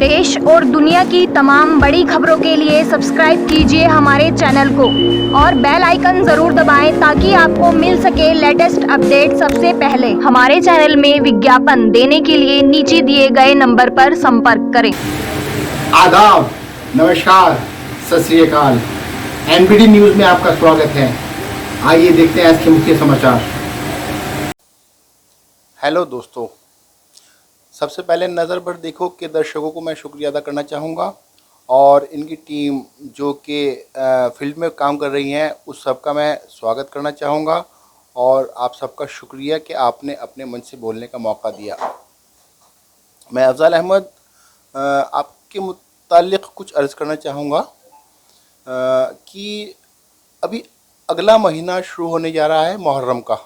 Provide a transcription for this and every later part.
देश और दुनिया की तमाम बड़ी खबरों के लिए सब्सक्राइब कीजिए हमारे चैनल को और बेल आइकन जरूर दबाएं ताकि आपको मिल सके लेटेस्ट अपडेट सबसे पहले। हमारे चैनल में विज्ञापन देने के लिए नीचे दिए गए नंबर पर संपर्क करें। आदाब, नमस्कार, सत श्री अकाल। एनबीडी न्यूज में आपका स्वागत है। आइए देखते हैं आज के मुख्य समाचार। हेलो दोस्तों, सबसे पहले नज़र पर देखो के दर्शकों को मैं शुक्रिया अदा करना चाहूँगा और इनकी टीम जो कि फील्ड में काम कर रही हैं उस सब का मैं स्वागत करना चाहूँगा और आप सबका शुक्रिया कि आपने अपने मन से बोलने का मौका दिया। मैं अफजल अहमद आपके मुतालिक कुछ अर्ज़ करना चाहूँगा कि अभी अगला महीना शुरू होने जा रहा है मुहर्रम का।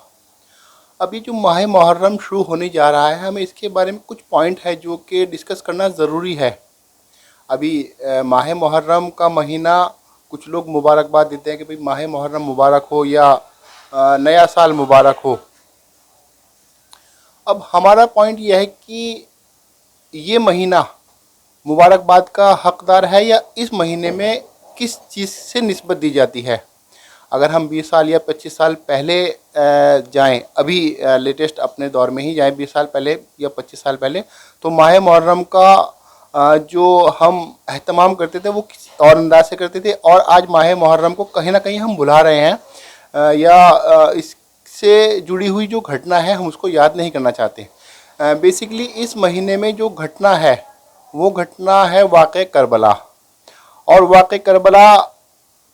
अभी जो माह मुहर्रम शुरू होने जा रहा है, हमें इसके बारे में कुछ पॉइंट है जो कि डिस्कस करना ज़रूरी है। अभी माह मुहर्रम का महीना कुछ लोग मुबारकबाद देते हैं कि भाई माह मुहर्रम मुबारक हो या नया साल मुबारक हो। अब हमारा पॉइंट यह है कि ये महीना मुबारकबाद का हकदार है या इस महीने में किस चीज़ से निस्बत दी जाती है। अगर हम 20 साल या 25 साल पहले जाएं, अभी लेटेस्ट अपने दौर में ही जाएं, 20 साल पहले या 25 साल पहले, तो माह मुहर्रम का जो हम एहतमाम करते थे वो किसी और अंदाज से करते थे और आज माह मुहर्रम को कहीं ना कहीं हम भुला रहे हैं या इससे जुड़ी हुई जो घटना है हम उसको याद नहीं करना चाहते। बेसिकली इस महीने में जो घटना है वो घटना है वाक़े करबला। और वाक़े करबला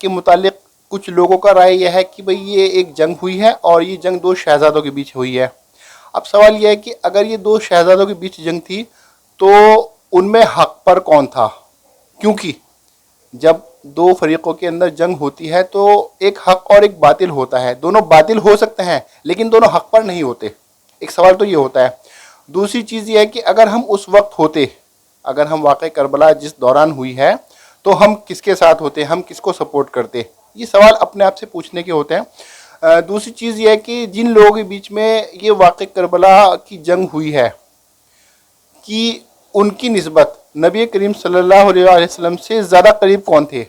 के मुतालिक कुछ लोगों का राय यह है कि भाई ये एक जंग हुई है और ये जंग दो शहज़ादों के बीच हुई है। अब सवाल यह है कि अगर ये दो शहज़ादों के बीच जंग थी तो उनमें हक पर कौन था, क्योंकि जब दो फरीक़ों के अंदर जंग होती है तो एक हक और एक बातिल होता है। दोनों बातिल हो सकते हैं लेकिन दोनों हक पर नहीं होते। एक सवाल तो ये होता है। दूसरी चीज़ ये है कि अगर हम उस वक्त होते, अगर हम वाक़े करबला जिस दौरान हुई है तो हम किसके साथ होते, हम किसको सपोर्ट करते। ये सवाल अपने आप से पूछने के होते हैं। दूसरी चीज़ ये है कि जिन लोगों के बीच में ये वाक़े करबला की जंग हुई है कि उनकी निस्बत नबी करीम सल्लल्लाहु अलैहि वसल्लम से ज़्यादा करीब कौन थे।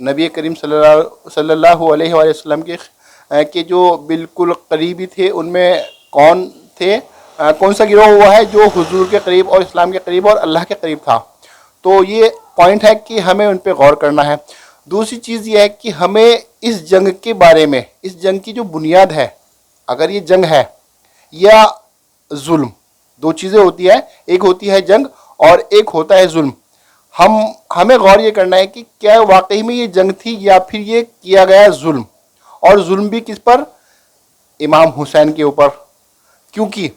नबी करीम सल्लल्लाहु अलैहि वसल्लम के जो बिल्कुल करीबी थे उनमें कौन थे, कौन सा गिरोह हुआ है जो हुजूर के करीब और इस्लाम के करीब और अल्लाह के करीब था। तो ये पॉइंट है कि हमें उन पर गौर करना है। दूसरी चीज़ ये है कि हमें इस जंग के बारे में, इस जंग की जो बुनियाद है, अगर ये जंग है या जुल्म, दो चीज़ें होती है, एक होती है जंग और एक होता है जुल्म। हमें गौर ये करना है कि क्या वाकई में ये जंग थी या फिर ये किया गया जुल्म, और जुल्म भी किस पर, इमाम हुसैन के ऊपर। क्योंकि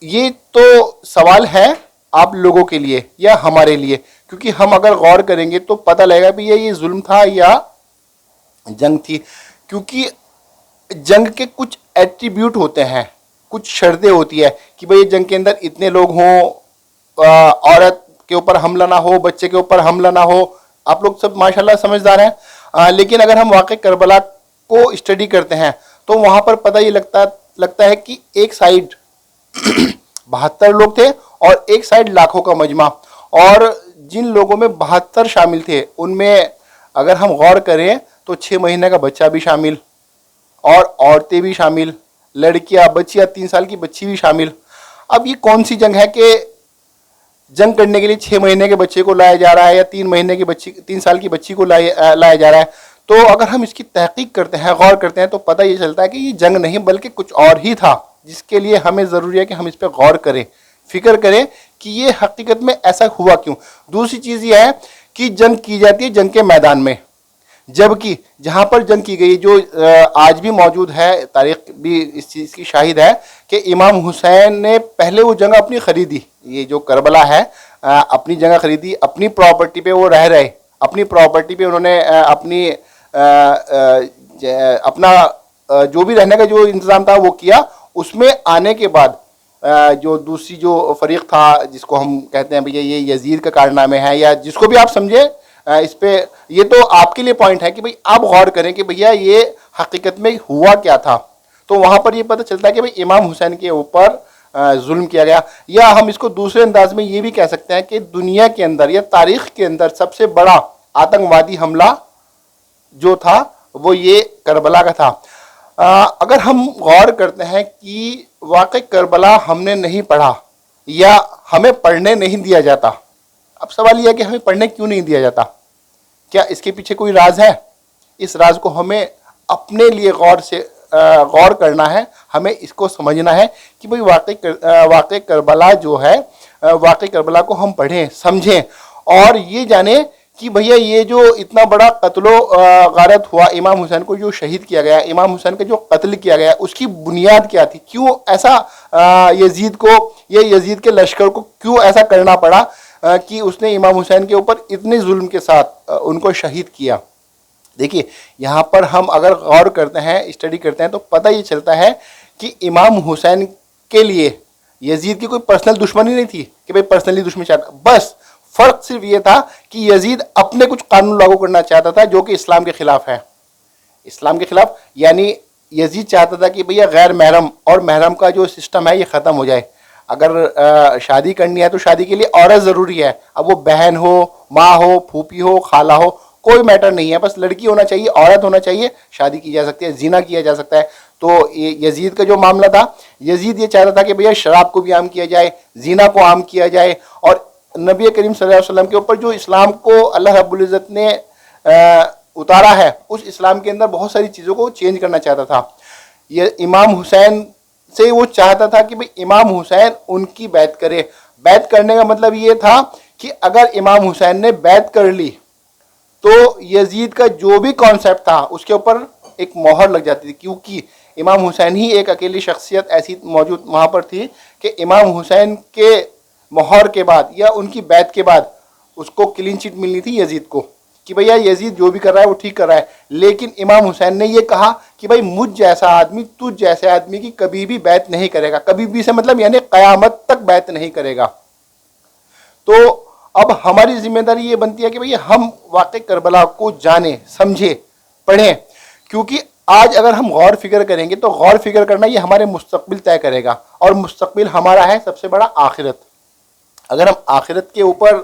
ये तो सवाल है आप लोगों के लिए या हमारे लिए, क्योंकि हम अगर गौर करेंगे तो पता लगेगा भी ये जुल्म था या जंग थी। क्योंकि जंग के कुछ एट्रीब्यूट होते हैं, कुछ शर्तें होती है कि भाई जंग के अंदर इतने लोग हों, औरत के ऊपर हमला ना हो, बच्चे के ऊपर हमला ना हो। आप लोग सब माशाल्लाह समझदार हैं। लेकिन अगर हम वाक़े करबला को स्टडी करते हैं तो वहाँ पर पता ये लगता है कि एक साइड 72 लोग थे और एक साइड लाखों का मजमा। और जिन लोगों में 72 शामिल थे उनमें अगर हम गौर करें तो 6 महीने का बच्चा भी शामिल और औरतें भी शामिल, लड़कियां, बच्चियां, 3 साल की बच्ची भी शामिल। अब ये कौन सी जंग है कि जंग करने के लिए 6 महीने के बच्चे को लाया जा रहा है या 3 महीने की बच्ची, 3 साल की बच्ची को लाया जा रहा है। तो अगर हम इसकी तहकीक करते हैं, गौर करते हैं तो पता ये चलता है कि ये जंग नहीं बल्कि कुछ और ही था, जिसके लिए हमें ज़रूरी है कि हम इस पर गौर करें, फिक्र करें कि ये हकीकत में ऐसा हुआ क्यों। दूसरी चीज़ ये है कि जंग की जाती है जंग के मैदान में, जबकि जहाँ पर जंग की गई जो आज भी मौजूद है, तारीख भी इस चीज़ की शाहिद है कि इमाम हुसैन ने पहले वो जगह अपनी ख़रीदी, ये जो करबला है, अपनी जगह ख़रीदी, अपनी प्रॉपर्टी पे वो रह रहे, अपनी प्रॉपर्टी पे उन्होंने अपना जो भी रहने का जो इंतज़ाम था वो किया। उसमें आने के बाद जो दूसरी जो फरीक था जिसको हम कहते हैं भैया ये यजीद का कारनामे है या जिसको भी आप समझे, इस पे ये तो आपके लिए पॉइंट है कि भाई आप गौर करें कि भैया ये हकीकत में हुआ क्या था। तो वहाँ पर ये पता चलता है कि भाई इमाम हुसैन के ऊपर जुल्म किया गया। या हम इसको दूसरे अंदाज में ये भी कह सकते हैं कि दुनिया के अंदर या तारीख के अंदर सबसे बड़ा आतंकवादी हमला जो था वो ये करबला का था। अगर हम गौर करते हैं कि वाकई करबला हमने नहीं पढ़ा या हमें पढ़ने नहीं दिया जाता, अब सवाल यह है कि हमें पढ़ने क्यों नहीं दिया जाता? क्या इसके पीछे कोई राज है? इस राज को हमें अपने लिए गौर करना है, हमें इसको समझना है कि भाई वाकई करबला जो है, वाकई करबला को हम पढ़ें, समझें और ये जाने कि भैया ये जो इतना बड़ा कत्लो गारत हुआ, इमाम हुसैन को जो शहीद किया गया, इमाम हुसैन का जो कत्ल किया गया, उसकी बुनियाद क्या थी? क्यों ऐसा यजीद के लश्कर को क्यों ऐसा करना पड़ा कि उसने इमाम हुसैन के ऊपर इतने जुल्म के साथ उनको शहीद किया? देखिए, यहाँ पर हम अगर गौर करते हैं, स्टडी करते हैं तो पता ये चलता है कि इमाम हुसैन के लिए यजीद की कोई पर्सनल दुश्मनी नहीं थी कि भाई पर्सनली दुश्मनी चाहता, बस फर्क सिर्फ ये था कि यजीद अपने कुछ कानून लागू करना चाहता था जो कि इस्लाम के खिलाफ है। इस्लाम के खिलाफ यानी यजीद चाहता था कि भैया गैर महरम और महरम का जो सिस्टम है ये ख़त्म हो जाए। अगर शादी करनी है तो शादी के लिए औरत ज़रूरी है, अब वो बहन हो, माँ हो, फूफी हो, खाला हो, कोई मैटर नहीं है, बस लड़की होना चाहिए, औरत होना चाहिए, शादी की जा सकती है, जीना किया जा सकता है। तो यजीद का जो मामला था, यजीद ये चाहता था कि भैया शराब को भी आम किया जाए, जीना को आम किया जाए और नबी करीम सल्लल्लाहु अलैहि वसल्लम के ऊपर जो इस्लाम को अल्लाह रब्बुल इज़्ज़त ने उतारा है, उस इस्लाम के अंदर बहुत सारी चीज़ों को चेंज करना चाहता था। ये इमाम हुसैन से वो चाहता था कि भाई इमाम हुसैन उनकी बैत करे। बैत करने का मतलब ये था कि अगर इमाम हुसैन ने बैत कर ली तो यजीद का जो भी कॉन्सेप्ट था उसके ऊपर एक मोहर लग जाती थी, क्योंकि इमाम हुसैन ही एक अकेली शख्सियत ऐसी मौजूद वहाँ पर थी कि इमाम हुसैन के मोहर के बाद या उनकी बैत के बाद उसको क्लीन चिट मिलनी थी यजीद को कि भैया यजीद जो भी कर रहा है वो ठीक कर रहा है। लेकिन इमाम हुसैन ने ये कहा कि भाई मुझ जैसा आदमी, तुझ जैसे आदमी की कभी भी बैत नहीं करेगा, कभी भी से मतलब यानी क़यामत तक बैत नहीं करेगा। तो अब हमारी जिम्मेदारी ये बनती है कि भैया हम वाक़ई करबला को जाने, समझे, पढ़ें, क्योंकि आज अगर हम गौर फिक्र करेंगे तो गौर फिक्र करना ये हमारे मुस्तकबिल तय करेगा और मुस्तकबिल हमारा है सबसे बड़ा आखिरत। अगर हम आखिरत के ऊपर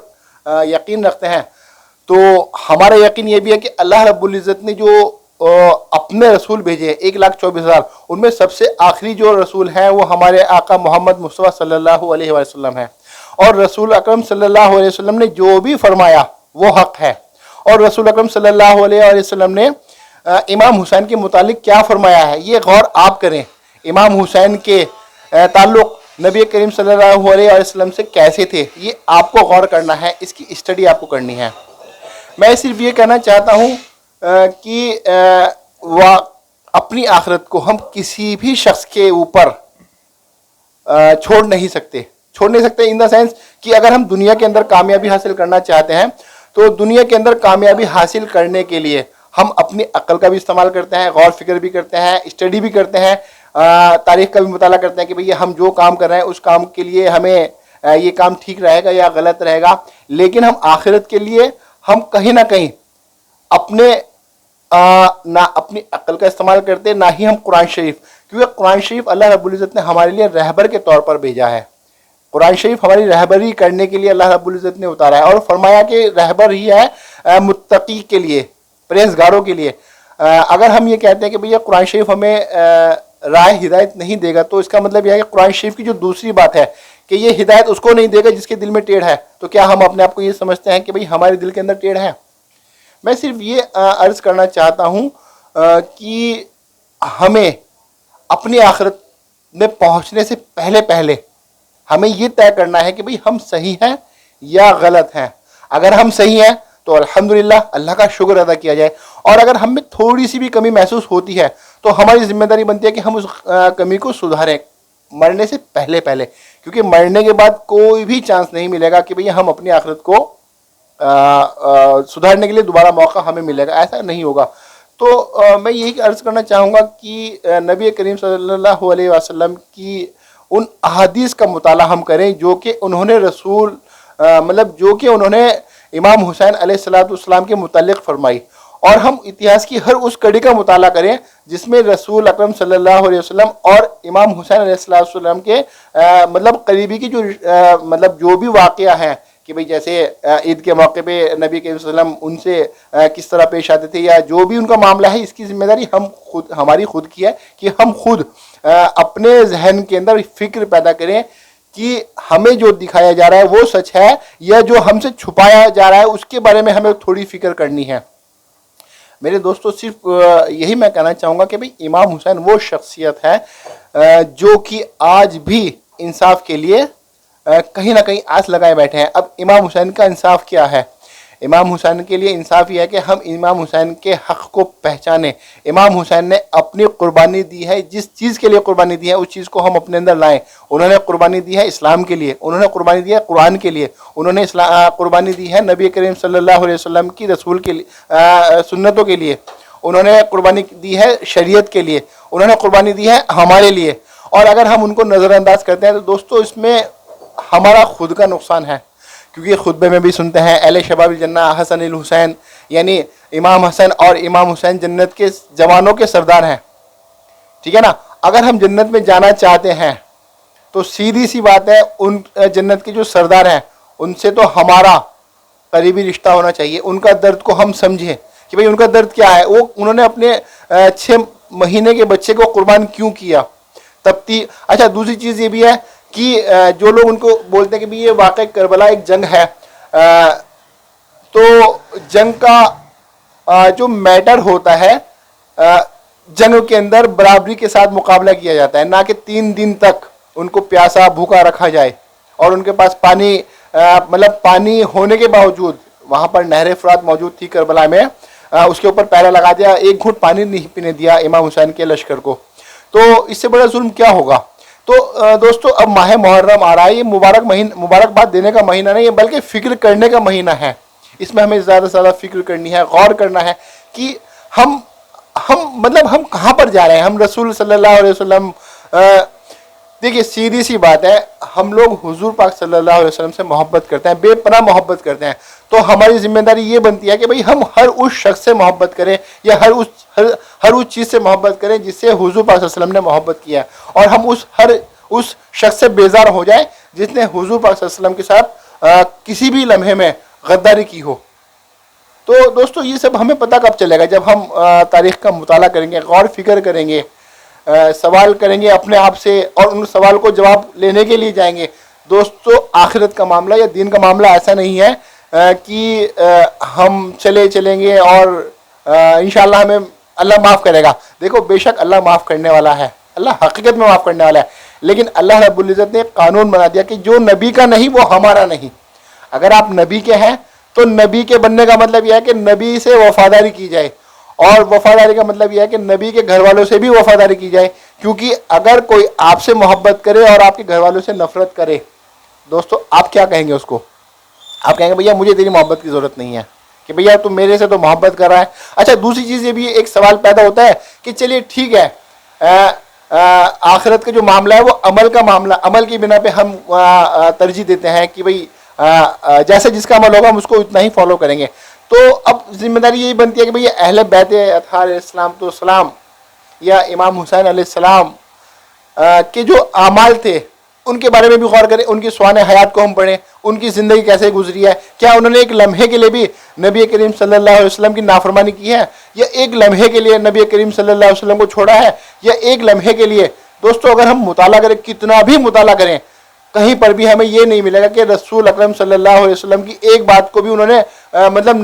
यकीन रखते हैं तो हमारा यकीन ये भी है कि अल्लाह रब्बुल इज़्ज़त ने जो अपने रसूल भेजे 1,24,000, उनमें सबसे आखिरी जो रसूल हैं वो हमारे आका मोहम्मद मुस्तफ़ा सल्लल्लाहु अलैहि वसल्लम है और रसूल अकरम सल्लल्लाहु अलैहि वसल्लम ने जो भी फरमाया वो हक है। और रसूल अकरम सल्लल्लाहु अलैहि वसल्लम ने इमाम हुसैन के मुतालिक क्या फरमाया है ये गौर आप करें। इमाम हुसैन के ताल्लुक़ नबी करीम सल्लल्लाहु अलैहि वसल्लम से कैसे थे ये आपको गौर करना है, इसकी स्टडी आपको करनी है। मैं सिर्फ ये कहना चाहता हूँ कि अपनी आखिरत को हम किसी भी शख्स के ऊपर छोड़ नहीं सकते इन द सेंस कि अगर हम दुनिया के अंदर कामयाबी हासिल करना चाहते हैं तो दुनिया के अंदर कामयाबी हासिल करने के लिए हम अपनी अक्ल का भी इस्तेमाल करते हैं, गौर फिक्र भी करते हैं, स्टडी भी करते हैं, तारीख का भी मुताला करते हैं कि भैया हम जो काम कर रहे हैं उस काम के लिए हमें ये काम ठीक रहेगा या गलत रहेगा। लेकिन हम आखिरत के लिए हम कहीं ना कहीं ना अपनी अक्ल का इस्तेमाल करते, ना ही हम कुरान शरीफ, क्योंकि कुरान शरीफ अल्लाह रब्बुल इज़्ज़त ने हमारे लिए रहबर के तौर पर भेजा है। कुरान शरीफ हमारी रहबरी करने के लिए अल्लाह रब्बुल इज़्ज़त ने उतारा है और फरमाया कि रहबर ही है मुत्तकी के लिए, परहेज़गारों के लिए। अगर हम ये कहते हैं कि भैया कुरान शरीफ हमें राह हिदायत नहीं देगा तो इसका मतलब यह है कि कुरान शरीफ की जो दूसरी बात है कि ये हिदायत उसको नहीं देगा जिसके दिल में टेढ़ है, तो क्या हम अपने आप को ये समझते हैं कि भाई हमारे दिल के अंदर टेढ़ है? मैं सिर्फ ये अर्ज़ करना चाहता हूँ कि हमें अपनी आखिरत में पहुँचने से पहले हमें ये तय करना है कि भाई हम सही हैं या गलत हैं। अगर हम सही हैं तो अल्हम्दुलिल्लाह, अल्लाह का शुक्र अदा किया जाए, और अगर हम में थोड़ी सी भी कमी महसूस होती है तो हमारी जिम्मेदारी बनती है कि हम उस कमी को सुधारें मरने से पहले, क्योंकि मरने के बाद कोई भी चांस नहीं मिलेगा कि भैया हम अपनी आखिरत को सुधारने के लिए दोबारा मौका हमें मिलेगा, ऐसा नहीं होगा। तो मैं यही अर्ज़ करना चाहूँगा कि नबी करीम सल्लल्लाहु अलैहि वसल्लम की उन अहादीस का मुताला हम करें जो कि उन्होंने जो कि उन्होंने इमाम हुसैन अलैहिस्सलातु वस्सलाम के मुतालिक फरमाई, और हम इतिहास की हर उस कड़ी का मुताला करें जिसमें रसूल अकरम सल्लल्लाहु अलैहि वसल्लम और इमाम हुसैन अलैहिस्सलाम के मतलब करीबी की जो मतलब जो भी वाक़या हैं कि भाई जैसे ईद के मौके पे नबी करीम सल्लल्लाहु अलैहि वसल्लम उनसे किस तरह पेश आते थे या जो भी उनका मामला है, इसकी जिम्मेदारी हमारी खुद की है कि हम खुद अपने जहन के अंदर फिक्र पैदा करें कि हमें जो दिखाया जा रहा है वो सच है या जो हमसे छुपाया जा रहा है उसके बारे में हमें थोड़ी फिक्र करनी है। मेरे दोस्तों, सिर्फ यही मैं कहना चाहूँगा कि भाई इमाम हुसैन वो शख्सियत है जो कि आज भी इंसाफ के लिए कहीं ना कहीं आस लगाए बैठे हैं। अब इमाम हुसैन का इंसाफ क्या है? इमाम हुसैन के लिए इंसाफ यह है कि हम इमाम हुसैन के हक़ को पहचानें। इमाम हुसैन ने अपनी कुर्बानी दी है, जिस चीज़ के लिए कुर्बानी दी है उस चीज़ को हम अपने अंदर लाएं। उन्होंने कुर्बानी दी है इस्लाम के लिए, उन्होंने कुर्बानी दी है कुरान के लिए, उन्होंने कुर्बानी दी है नबी करीम सल्लल्लाहु अलैहि वसल्लम की रसूल के लिए सुन्नतों के लिए, उन्होंने कुर्बानी दी है शरीयत के लिए, उन्होंने कुर्बानी दी है हमारे लिए। और अगर हम उनको नज़रअंदाज करते हैं तो दोस्तों इसमें हमारा खुद का नुकसान है, क्योंकि खुतबे में भी सुनते हैं अहले शबाबिल जन्ना हसन अल हुसैन, यानी इमाम हसन और इमाम हुसैन जन्नत के जवानों के सरदार हैं। ठीक है ना? अगर हम जन्नत में जाना चाहते हैं तो सीधी सी बात है, उन जन्नत के जो सरदार हैं उनसे तो हमारा करीबी रिश्ता होना चाहिए। उनका दर्द को हम समझें कि भाई उनका दर्द क्या है, वो उन्होंने अपने 6 महीने के बच्चे को कुर्बान क्यों किया। अच्छा, दूसरी चीज़ ये भी है कि जो लोग उनको बोलते हैं कि भाई ये वाकई करबला एक जंग है, तो जंग का जो मैटर होता है, जंग के अंदर बराबरी के साथ मुकाबला किया जाता है, ना कि 3 दिन तक उनको प्यासा भूखा रखा जाए और उनके पास पानी मतलब पानी होने के बावजूद, वहाँ पर नहर फुरात मौजूद थी करबला में, उसके ऊपर पैरा लगा दिया, एक घूंट पानी नहीं पीने दिया इमाम हुसैन के लश्कर को। तो इससे बड़ा जुल्म क्या होगा। तो दोस्तों, अब माह मुहर्रम आ रहा है। ये मुबारकबाद देने का महीना नहीं है, बल्कि फ़िक्र करने का महीना है। इसमें हमें ज़्यादा से ज़्यादा फ़िक्र करनी है, गौर करना है कि हम मतलब हम कहाँ पर जा रहे हैं। हम रसूल सल्लल्लाहु अलैहि वसल्लम, देखिए सीधी सी बात है, हम लोग हुजूर पाक सल्लल्लाहु अलैहि वसल्लम से मोहब्बत करते हैं, बेपनाह मोहब्बत करते हैं। तो हमारी जिम्मेदारी ये बनती है कि भाई हम हर उस शख्स से मोहब्बत करें या हर उस चीज़ से मोहब्बत करें जिससे हुजूर पाक सल्लल्लाहु अलैहि वसल्लम ने मोहब्बत किया है, और हम उस शख्स से बेजार हो जाए जिसने हुजूर पाक सल्लल्लाहु अलैहि वसल्लम के साथ किसी भी लम्हे में गद्दारी की हो। तो दोस्तों, ये सब हमें पता कब चलेगा? जब हम तारीख़ का मुताला करेंगे, गौर फिक्र करेंगे, सवाल करेंगे अपने आप से और उन सवाल को जवाब लेने के लिए जाएंगे। दोस्तों, आखिरत का मामला या दीन का मामला ऐसा नहीं है कि हम चलेंगे और इंशाल्लाह हमें अल्लाह माफ़ करेगा। देखो, बेशक अल्लाह माफ़ करने वाला है, अल्लाह हकीकत में माफ़ करने वाला है, लेकिन अल्लाह रब्बुल इज़्ज़त ने कानून बना दिया कि जो नबी का नहीं वो हमारा नहीं। अगर आप नबी के हैं तो नबी के बनने का मतलब यह है कि नबी से वफादारी की जाए, और वफादारी का मतलब यह है कि नबी के घर वालों से भी वफादारी की जाए। क्योंकि अगर कोई आपसे मोहब्बत करे और आपके घर वालों से नफरत करे, दोस्तों आप क्या कहेंगे उसको? आप कहेंगे भैया मुझे तेरी मोहब्बत की ज़रूरत नहीं है, कि भैया तू मेरे से तो मोहब्बत कर रहा है। अच्छा, दूसरी चीज़ ये भी एक सवाल पैदा होता है कि चलिए ठीक है, आखिरत का जो मामला है वो अमल का मामला, अमल की बिना पे हम तरजीह देते हैं कि भाई जैसे जिसका अमल होगा हम उसको उतना ही फॉलो करेंगे। तो अब जिम्मेदारी यही बनती है कि भैया अहले बैत अतहार अलैहिस्सलाम तो सलाम या इमाम हुसैन अलैहिस्सलाम के जो आमाल थे उनके बारे में भी गौर करें, उनकी स्वान हयात को हम पढ़ें, उनकी ज़िंदगी कैसे गुजरी है। क्या उन्होंने एक लम्हे के लिए भी नबी करीम सल्लल्लाहु अलैहि वसल्लम की नाफरमानी की है, या एक लम्हे के लिए नबी करीम सल्लल्लाहु अलैहि वसल्लम को छोड़ा है, या एक लम्हे के लिए। दोस्तों, अगर हम मुताला करें, कितना भी मुताला करें, कहीं पर भी हमें ये नहीं मिलेगा कि रसूल अकरम सल्लल्लाहु अलैहि वसल्लम की एक बात को भी उन्होंने मतलब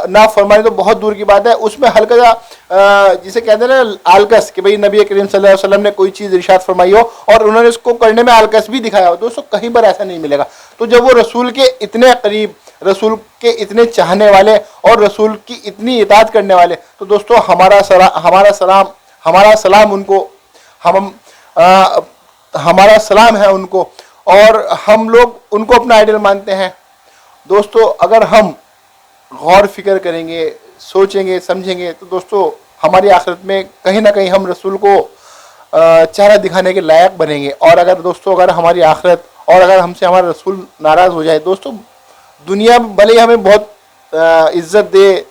ना फरमानी तो बहुत दूर की बात है, उसमें हल्का सा जिसे कहते हैं ना आलकस, कि भाई नबी करीम सल्लल्लाहु अलैहि वसल्लम ने कोई चीज़ इरशाद फरमाई हो और उन्होंने उसको करने में आलकस भी दिखाया हो। दोस्तों, कहीं पर ऐसा नहीं मिलेगा। तो जब वो रसूल के इतने करीब, रसूल के इतने चाहने वाले और रसूल की इतनी इताअत करने वाले, तो दोस्तों हमारा सलाम उनको, हमारा सलाम है उनको, और हम लोग उनको अपना आइडल मानते हैं। दोस्तों, अगर हम गौर फिक्र करेंगे, सोचेंगे, समझेंगे, तो दोस्तों हमारी आखिरत में कहीं ना कहीं हम रसूल को चेहरा दिखाने के लायक बनेंगे। और अगर हमारी आखिरत और अगर हमसे हमारा रसूल नाराज़ हो जाए, दोस्तों दुनिया भले ही हमें बहुत इज्जत दे,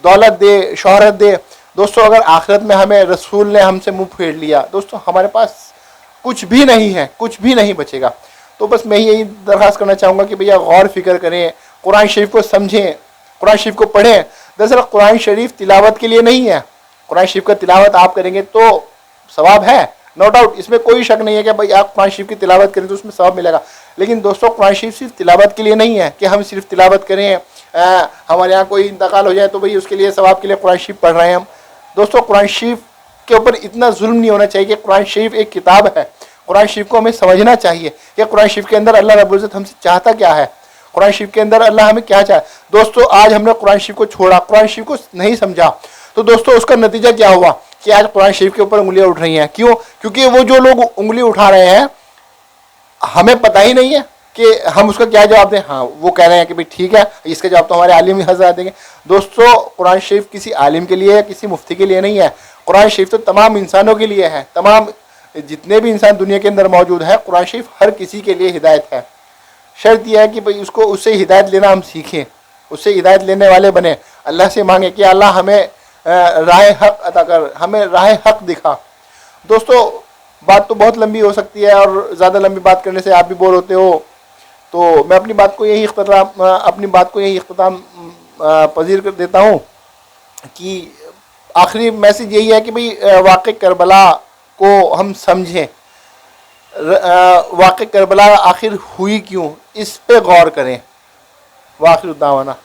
दौलत दे, शोहरत दे। दोस्तों अगर आखिरत में हमें रसूल ने हमसे मुंह फेर लिया, दोस्तों हमारे पास कुछ भी नहीं है, कुछ भी नहीं बचेगा। तो बस मैं यही दरख्वास्त करना चाहूँगा कि भैया गौर फिक्र करें, कुरान शरीफ को समझें, कुरान शरीफ को पढ़ें। दरअसल कुरान शरीफ तिलावत के लिए नहीं है। कुरान शरीफ का तिलावत आप करेंगे तो सवाब है, नो डाउट, इसमें कोई शक नहीं है कि भाई आप कुरान शरीफ की तिलावत करें तो उसमें सवाब मिलेगा। लेकिन दोस्तों कुरान शरीफ सिर्फ तिलावत के लिए नहीं है कि हम सिर्फ तिलावत करें, हमारे यहाँ कोई इंतकाल हो जाए तो भाई उसके लिए सवाब के लिए कुरान शरीफ पढ़ रहे हैं हम। दोस्तों कुरान शरीफ के ऊपर इतना जुल्म नहीं होना चाहिए कि कुरान शरीफ एक किताब है। कुरान शरीफ को हमें समझना चाहिए कि कुरान शरीफ के अंदर अल्लाह रब्बुल इज़्ज़त हमसे चाहता क्या है, कुरान शरीफ के अंदर अल्लाह हमें क्या चाहे। दोस्तों आज हमने कुरान शरीफ को छोड़ा, कुरान शरीफ को नहीं समझा, तो दोस्तों उसका नतीजा क्या हुआ कि आज कुरान शरीफ के ऊपर उंगलियां उठ रही हैं। क्यों? क्योंकि वो जो लोग उंगली उठा रहे हैं हमें पता ही नहीं है कि हम उसका क्या जवाब दें। हाँ, वो कह रहे हैं कि भाई ठीक है, इसका जवाब तो हमारे आलिम हज़रात देंगे। दोस्तों कुरान शरीफ किसी आलिम के लिए, किसी मुफ्ती के लिए नहीं है। कुरान शरीफ तो तमाम इंसानों के लिए है। तमाम जितने भी इंसान दुनिया के अंदर मौजूद है, कुरान शरीफ हर किसी के लिए हिदायत है। शर्त यह है कि भाई उसको, उससे हिदायत लेना हम सीखें, उससे हिदायत लेने वाले बने। अल्लाह से मांगे कि अल्लाह हमें राह हक अता कर, हमें राह हक दिखा। दोस्तों बात तो बहुत लंबी हो सकती है और ज़्यादा लंबी बात करने से आप भी बोर होते हो, तो मैं अपनी बात को यही इख्तिताम पजीर कर देता हूँ कि आखिरी मैसेज यही है कि भाई वाक़ई करबला को हम समझें, वाक़ई करबला आखिर हुई क्यों, इस पे गौर करें। वाखिर दावाना।